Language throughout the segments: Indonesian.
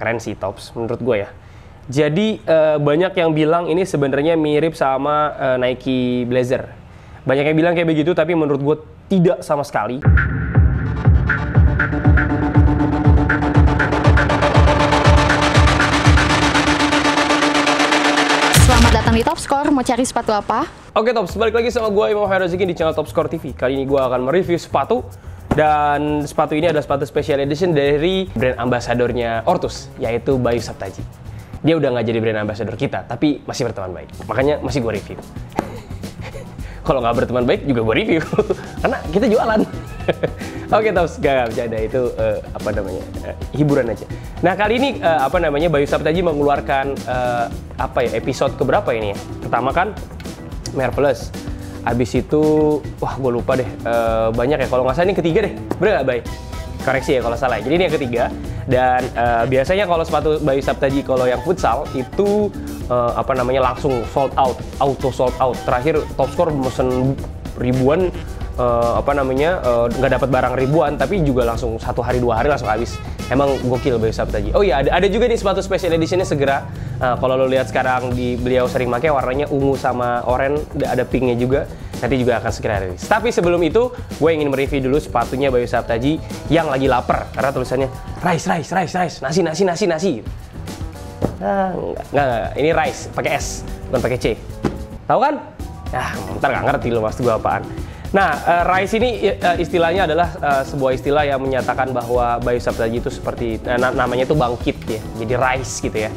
keren sih Tops menurut gue ya. Jadi banyak yang bilang ini sebenarnya mirip sama Nike Blazer. Banyak yang bilang kayak begitu, tapi menurut gue tidak sama sekali. Selamat datang di Top Score, mau cari sepatu apa? Oke Tops, balik lagi sama gue Imam Hairoziki di channel Top Score TV. Kali ini gue akan mereview sepatu. Dan sepatu ini adalah sepatu special edition dari brand ambasadornya Ortus, yaitu Bayu Saptaji. Dia udah nggak jadi brand ambassador kita, tapi masih berteman baik. Makanya masih gue review. Kalau nggak berteman baik juga gue review, karena kita jualan. Oke Tops, gak bercanda, itu hiburan aja. Nah kali ini Bayu Saptaji mengeluarkan episode keberapa ini ya? Pertama kan Marvelous. Abis itu, wah gue lupa deh, banyak ya, kalau nggak salah ini ketiga deh, bener nggak Bay? Koreksi ya kalau salah, jadi ini yang ketiga. Dan biasanya kalau sepatu Bayu Saptaji, kalau yang futsal, itu langsung sold out, auto sold out. Terakhir Top Score mesen ribuan, nggak dapat barang ribuan, tapi juga langsung 1 hari 2 hari langsung habis. Emang gokil Bayu Saptaji. Oh iya, ada juga nih sepatu special editionnya segera. Kalau lo lihat sekarang beliau sering pakai warnanya ungu sama oranye, ada pinknya juga. Nanti juga akan segera rilis. Tapi sebelum itu, gue ingin mereview dulu sepatunya Bayu Saptaji yang lagi lapar, karena tulisannya rice, nasi. Nah, enggak, ini rice pakai S, bukan pakai C. Tahu kan? Ntar nggak ngerti lo maksud gue apaan. Nah, rise ini istilahnya adalah sebuah istilah yang menyatakan bahwa Bayu Saptaji itu seperti, namanya itu bangkit ya, jadi rise gitu ya,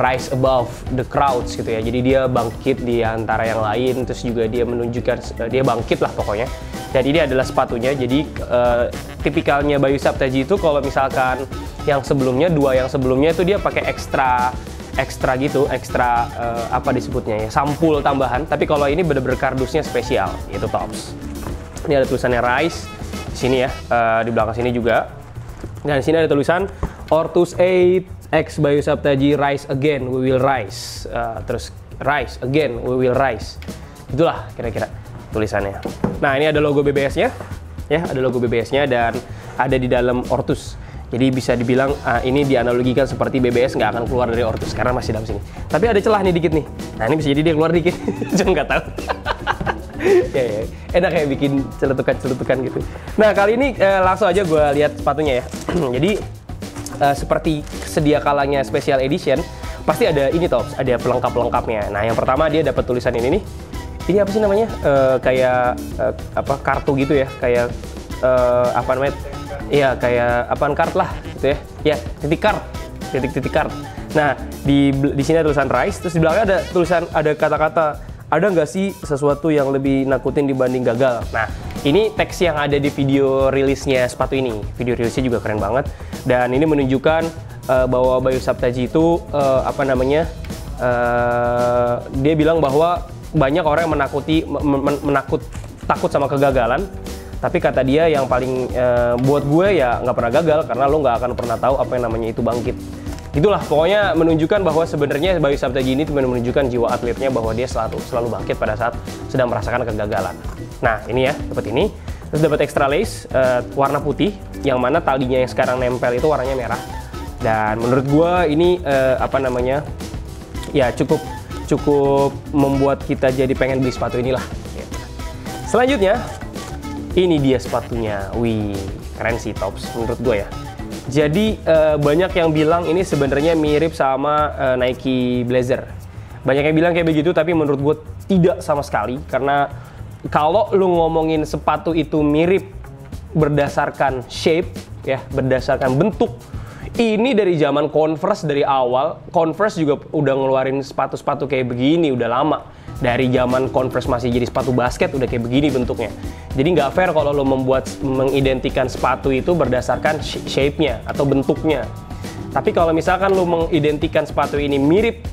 rise above the crowds gitu ya, jadi dia bangkit di antara yang lain, terus juga dia menunjukkan, dia bangkit lah pokoknya. Dan ini adalah sepatunya, jadi tipikalnya Bayu Saptaji itu kalau misalkan yang sebelumnya, dua yang sebelumnya itu dia pakai ekstra disebutnya ya, sampul tambahan. Tapi kalau ini bener-bener kardusnya spesial, yaitu Tops. Ini ada tulisannya Rise di sini ya, di belakang sini juga. Dan di sini ada tulisan Ortus 8 X Bayu Saptaji Rise Again, We Will Rise. Terus Rise Again, We Will Rise. Itulah kira-kira tulisannya. Nah ini ada logo BBS-nya, ya, ada logo BBS-nya dan ada di dalam Ortus. Jadi bisa dibilang ini dianalogikan seperti BBS nggak akan keluar dari Ortus karena masih dalam sini. Tapi ada celah nih dikit nih. Nah ini bisa jadi dia keluar dikit. Cuma nggak tahu. ya, enak kayak bikin celetukan gitu. Nah kali ini langsung aja gue lihat sepatunya ya. Jadi seperti sedia kalanya special edition, pasti ada ini Tops, ada pelengkap-pelengkapnya. Nah yang pertama dia dapat tulisan ini nih. Ini apa sih namanya? Kartu gitu ya, kayak iya kayak apaan card lah gitu ya. Ya, titik card. Nah, di sini ada tulisan Rise, terus di belakang ada tulisan, ada kata-kata, ada nggak sih sesuatu yang lebih nakutin dibanding gagal. Nah, ini teks yang ada di video rilisnya sepatu ini. Video rilisnya juga keren banget. Dan ini menunjukkan bahwa Bayu Saptaji itu dia bilang bahwa banyak orang yang takut sama kegagalan. Tapi kata dia yang paling buat gue ya nggak pernah gagal, karena lo nggak akan pernah tahu apa yang namanya itu bangkit. Itulah pokoknya menunjukkan bahwa sebenarnya Bayu Saptaji ini menunjukkan jiwa atletnya, bahwa dia selalu bangkit pada saat sedang merasakan kegagalan. Nah ini ya, dapat ini. Terus dapat extra lace warna putih, yang mana talinya yang sekarang nempel itu warnanya merah. Dan menurut gue ini ya cukup membuat kita jadi pengen beli sepatu inilah. Selanjutnya ini dia sepatunya. Wih, keren sih Tops menurut gue ya. Jadi banyak yang bilang ini sebenarnya mirip sama Nike Blazer. Banyak yang bilang kayak begitu, tapi menurut gue tidak sama sekali. Karena kalau lu ngomongin sepatu itu mirip berdasarkan shape ya, berdasarkan bentuk, ini dari zaman Converse, dari awal Converse juga udah ngeluarin sepatu-sepatu kayak begini udah lama. Dari zaman Converse masih jadi sepatu basket udah kayak begini bentuknya. Jadi nggak fair kalau lo mengidentikan sepatu itu berdasarkan shape-nya atau bentuknya. Tapi kalau misalkan lo mengidentikan sepatu ini mirip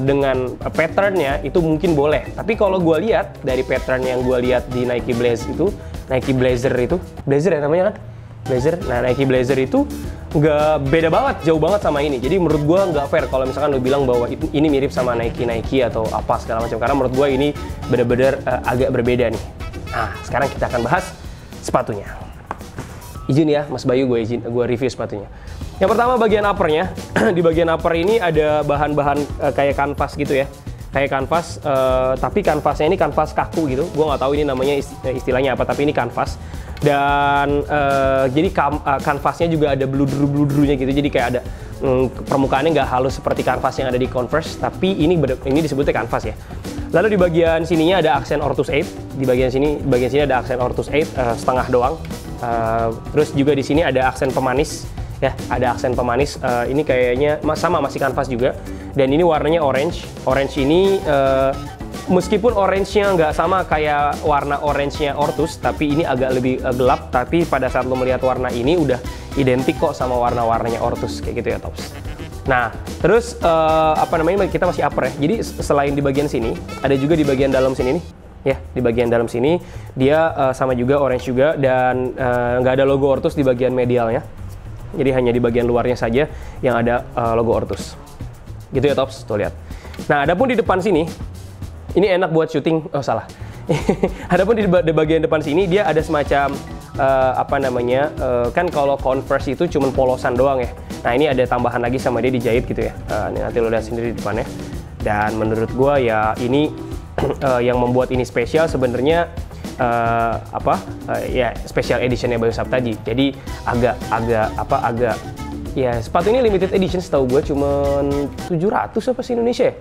dengan pattern-nya, itu mungkin boleh. Tapi kalau gue lihat dari pattern yang gue lihat di Nike Blazer itu, Blazer ya namanya kan? Blazer. Nah Nike Blazer itu nggak beda banget, jauh banget sama ini. Jadi menurut gue nggak fair kalau misalkan lo bilang bahwa ini mirip sama Nike atau apa segala macam, karena menurut gue ini benar-benar agak berbeda nih. Nah sekarang kita akan bahas sepatunya. Izin ya Mas Bayu, gue review sepatunya. Yang pertama bagian uppernya. Di bagian upper ini ada bahan-bahan kayak kanvas gitu ya. Kayak kanvas, tapi kanvasnya ini kanvas kaku gitu. Gue nggak tahu ini namanya istilahnya apa, tapi ini kanvas. Dan jadi kanvasnya juga ada bludru-bludrunya gitu. Jadi kayak ada permukaannya nggak halus seperti kanvas yang ada di Converse, tapi ini disebutnya kanvas ya. Lalu di bagian sininya ada aksen Ortus 8. Di bagian sini ada aksen Ortus 8 setengah doang. Terus juga di sini ada aksen pemanis. Ya, ada aksen pemanis. Ini kayaknya sama masih kanvas juga. Dan ini warnanya orange. Orange ini meskipun orange-nya nggak sama kayak warna orange-nya Ortus, tapi ini agak lebih gelap. Tapi pada saat lo melihat warna ini udah identik kok sama warna-warnanya Ortus kayak gitu ya, Tops. Nah, terus kita masih upper ya. Jadi selain di bagian sini, ada juga di bagian dalam sini nih. Ya, di bagian dalam sini dia sama juga orange juga, dan nggak ada logo Ortus di bagian medialnya. Jadi hanya di bagian luarnya saja yang ada logo Ortus. Gitu ya, Tops, tuh lihat. Nah, adapun di depan sini, ini enak buat syuting. Oh, salah. Adapun di bagian depan sini dia ada semacam kan kalau Converse itu cuma polosan doang ya. Nah, ini ada tambahan lagi sama dia dijahit gitu ya. Ini nanti lo lihat sendiri di depannya. Dan menurut gua ya ini yang membuat ini spesial sebenarnya special editionnya Bayu Saptaji. Jadi agak ya, sepatu ini limited edition setahu gue cuman 700 apa sih Indonesia ya?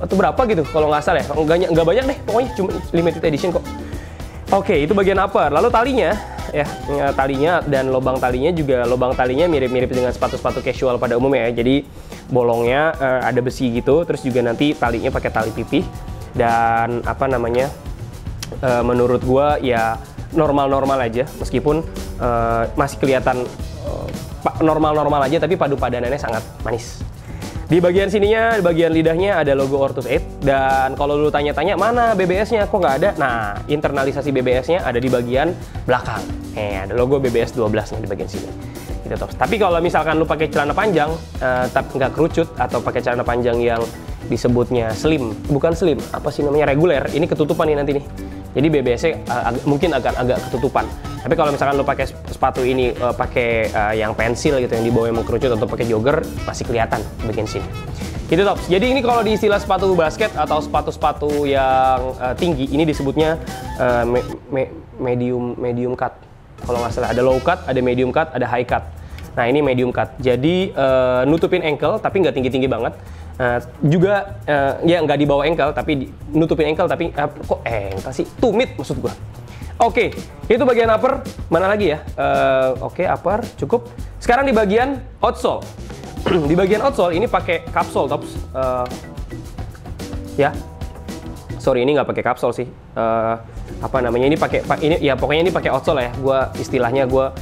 Atau berapa gitu kalau nggak salah ya. Nggak banyak deh, pokoknya cuma limited edition kok. Oke, itu bagian upper. Lalu talinya ya, talinya dan lubang talinya mirip-mirip dengan sepatu-sepatu casual pada umumnya ya. Jadi bolongnya ada besi gitu, terus juga nanti talinya pakai tali pipih. Dan menurut gua ya normal-normal aja, meskipun masih kelihatan normal-normal aja, tapi padu padanannya sangat manis. Di bagian sininya, di bagian lidahnya ada logo Ortus 8, dan kalau lu tanya-tanya mana BBS-nya kok nggak ada, nah internalisasi BBS-nya ada di bagian belakang. Ada logo BBS 12 nih di bagian sini. Gitu, Tops. Tapi kalau misalkan lu pakai celana panjang, tapi nggak kerucut, atau pakai celana panjang yang disebutnya slim, bukan slim, apa sih namanya, reguler, ini ketutupan nih nanti nih. Jadi BBS-nya mungkin agak ketutupan. Tapi kalau misalkan lo pakai sepatu ini pakai yang pensil gitu, yang di bawah yang mengkerucut, atau pakai jogger, masih kelihatan bagian sini. Gitu, Tops. Jadi ini kalau di istilah sepatu basket atau sepatu-sepatu yang tinggi, ini disebutnya medium cut. Kalau nggak salah ada low cut, ada medium cut, ada high cut. Nah, ini medium cut. Jadi nutupin ankle tapi nggak tinggi-tinggi banget. Ya nggak di bawah ankle, tapi nutupin ankle, tapi kok ankle sih? Tumit maksud gua. Oke, itu bagian upper. Mana lagi ya? Oke, upper cukup. Sekarang di bagian outsole. Di bagian outsole ini pakai kapsul, Tops. Ya, sorry, ini nggak pakai kapsul sih. Ini pakai ini ya, pokoknya ini pakai outsole ya. Istilahnya gua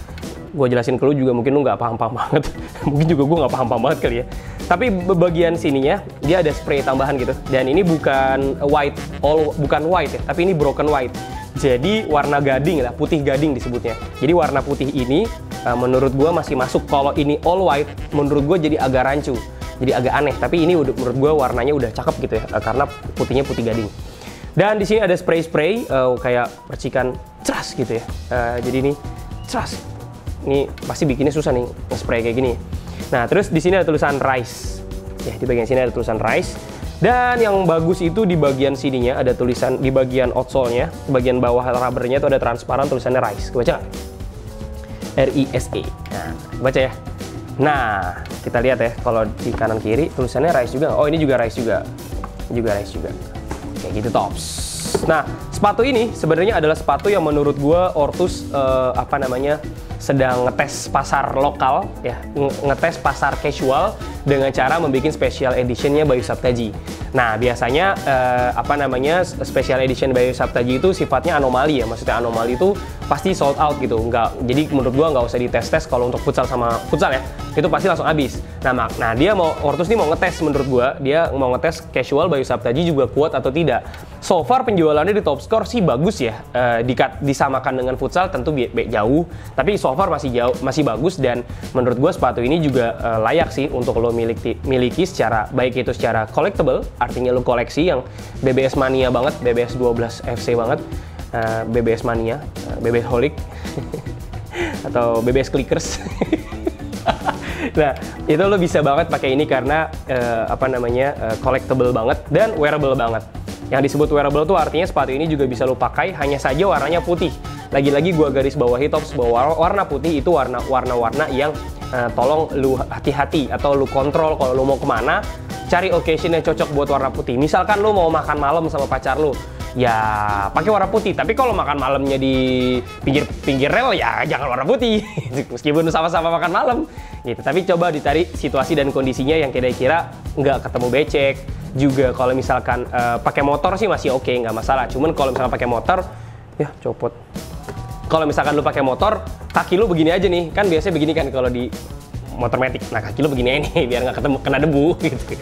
jelasin ke lu juga mungkin lu nggak paham banget. Mungkin juga gua nggak paham banget kali ya. Tapi bagian sininya dia ada spray tambahan gitu. Dan ini bukan white ya, tapi ini broken white. Jadi warna gading lah, putih gading disebutnya. Jadi warna putih ini menurut gua masih masuk. Kalau ini all white, menurut gua jadi agak rancu, jadi agak aneh. Tapi ini menurut gua warnanya udah cakep gitu ya, karena putihnya putih gading. Dan di sini ada spray kayak percikan ceras gitu ya. Jadi ini ceras. Ini pasti bikinnya susah nih nge-spray kayak gini. Nah, terus di sini ada tulisan Rise. Ya, di bagian sini ada tulisan Rise. Dan yang bagus itu di bagian sininya ada tulisan, di bagian outsole-nya, bagian bawah rubbernya itu ada transparan tulisannya Rise. Baca nggak? R-I-S-E. Nah, baca ya. Nah, kita lihat ya, kalau di kanan kiri tulisannya Rise juga. Oh, ini juga Rise juga. Rise juga. Kayak gitu, Tops. Nah, sepatu ini sebenarnya adalah sepatu yang menurut gua Ortus sedang ngetes pasar lokal ya, ngetes pasar casual dengan cara membuat special editionnya Bayu Saptaji. Nah, biasanya special edition Bayu Saptaji itu sifatnya anomali ya, maksudnya anomali itu pasti sold out gitu. Jadi menurut gua nggak usah dites-tes. Kalau untuk futsal ya, itu pasti langsung habis. Nah, Ortus ini mau ngetes, menurut gua dia mau ngetes casual Bayu Saptaji juga kuat atau tidak. So far penjualannya di Top Score sih bagus ya, disamakan dengan futsal tentu jauh, tapi so far masih bagus. Dan menurut gue sepatu ini juga layak sih untuk lo miliki secara baik itu secara collectible, artinya lo koleksi yang BBS mania banget, BBS 12 FC banget, BBS mania, BBS holic atau BBS clickers. Nah, itu lo bisa banget pakai ini karena collectible banget dan wearable banget. Yang disebut wearable tuh artinya sepatu ini juga bisa lo pakai, hanya saja warnanya putih. Lagi-lagi gua garis bawahi Tops bahwa warna putih itu warna-warna yang tolong lu hati-hati atau lu kontrol kalau lu mau kemana. Cari occasion yang cocok buat warna putih. Misalkan lu mau makan malam sama pacar lu, ya pakai warna putih. Tapi kalau makan malamnya di pinggir rel, ya jangan warna putih. Meskipun sama-sama makan malam, gitu. Tapi coba ditarik situasi dan kondisinya yang kira-kira nggak ketemu becek. Juga kalau misalkan pakai motor sih masih oke, nggak masalah. Cuman kalau misalkan pakai motor, ya copot. Kalau misalkan lu pakai motor, kaki lu begini aja nih. Kan biasanya begini kan kalau di motor matic. Nah, kaki lu begini nih biar nggak kena debu gitu.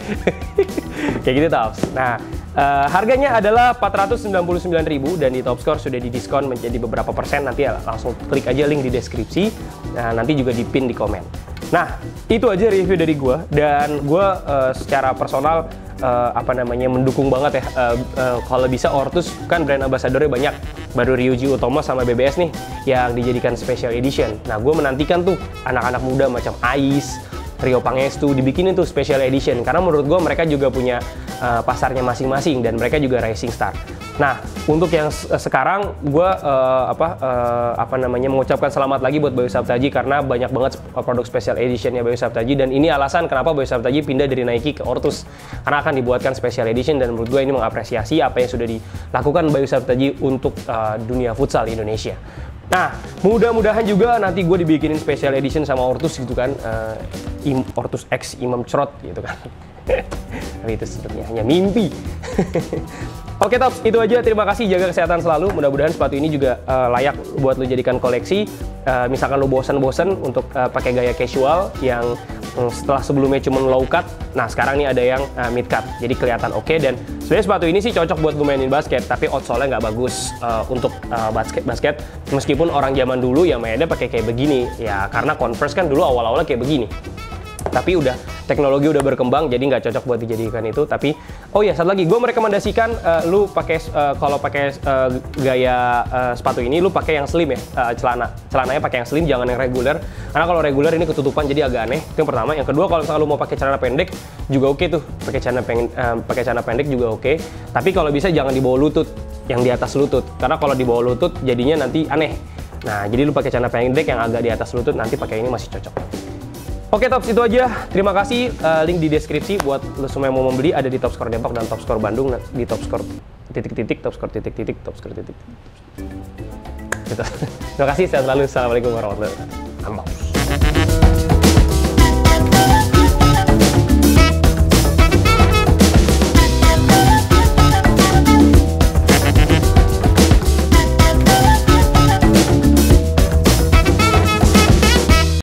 Kayak gitu, Tops. Nah, harganya adalah 499.000 dan di Topscore sudah didiskon menjadi beberapa persen. Nanti ya langsung klik aja link di deskripsi. Nah, nanti juga di-pin di komen. Nah, itu aja review dari gua, dan gua secara personal mendukung banget ya. Kalau bisa Ortus kan brand ambassadornya banyak, baru Ryuji Utomo sama BBS nih yang dijadikan special edition. Nah, gue menantikan tuh anak-anak muda macam Ais, Rio Pangestu dibikinin tuh special edition, karena menurut gue mereka juga punya pasarnya masing-masing dan mereka juga rising star. Nah, untuk yang sekarang gue mengucapkan selamat lagi buat Bayu Saptaji karena banyak banget produk special editionnya Bayu Saptaji, dan ini alasan kenapa Bayu Saptaji pindah dari Nike ke Ortus, karena akan dibuatkan special edition, dan menurut gue ini mengapresiasi apa yang sudah dilakukan Bayu Saptaji untuk dunia futsal Indonesia. Nah, mudah-mudahan juga nanti gue dibikinin special edition sama Ortus gitu kan, Ortus X Imam Crot gitu kan. Tapi itu sebenarnya hanya mimpi. Oke, Tops, itu aja. Terima kasih, jaga kesehatan selalu. Mudah-mudahan sepatu ini juga layak buat lo jadikan koleksi. Misalkan lo bosan-bosan untuk pakai gaya casual yang setelah sebelumnya cuma low cut, nah sekarang ini ada yang mid cut, jadi kelihatan oke. Dan sebenarnya sepatu ini sih cocok buat gue mainin basket, tapi outsole-nya nggak bagus untuk basket. Meskipun orang zaman dulu ya mainnya pakai kayak begini, ya karena Converse kan dulu awal-awalnya kayak begini. Tapi udah teknologi udah berkembang, jadi nggak cocok buat dijadikan itu. Tapi oh ya, satu lagi, gue merekomendasikan lu pakai kalau pakai gaya sepatu ini, lu pakai yang slim ya, celananya pakai yang slim, jangan yang reguler. Karena kalau reguler ini ketutupan jadi agak aneh. Itu yang pertama. Yang kedua, kalau misalnya lu mau pakai celana pendek juga oke tuh, pakai celana pendek juga oke. Tapi kalau bisa jangan di bawah lutut, yang di atas lutut. Karena kalau di bawah lutut jadinya nanti aneh. Nah, jadi lu pakai celana pendek yang agak di atas lutut, nanti pakai ini masih cocok. Oke, Tops, itu aja. Terima kasih. Link di deskripsi buat lo semua yang mau membeli ada di Topscore Depok dan Topscore Bandung, di Topscore Topscore. Terima kasih, sehat selalu. Assalamualaikum warahmatullahi wabarakatuh.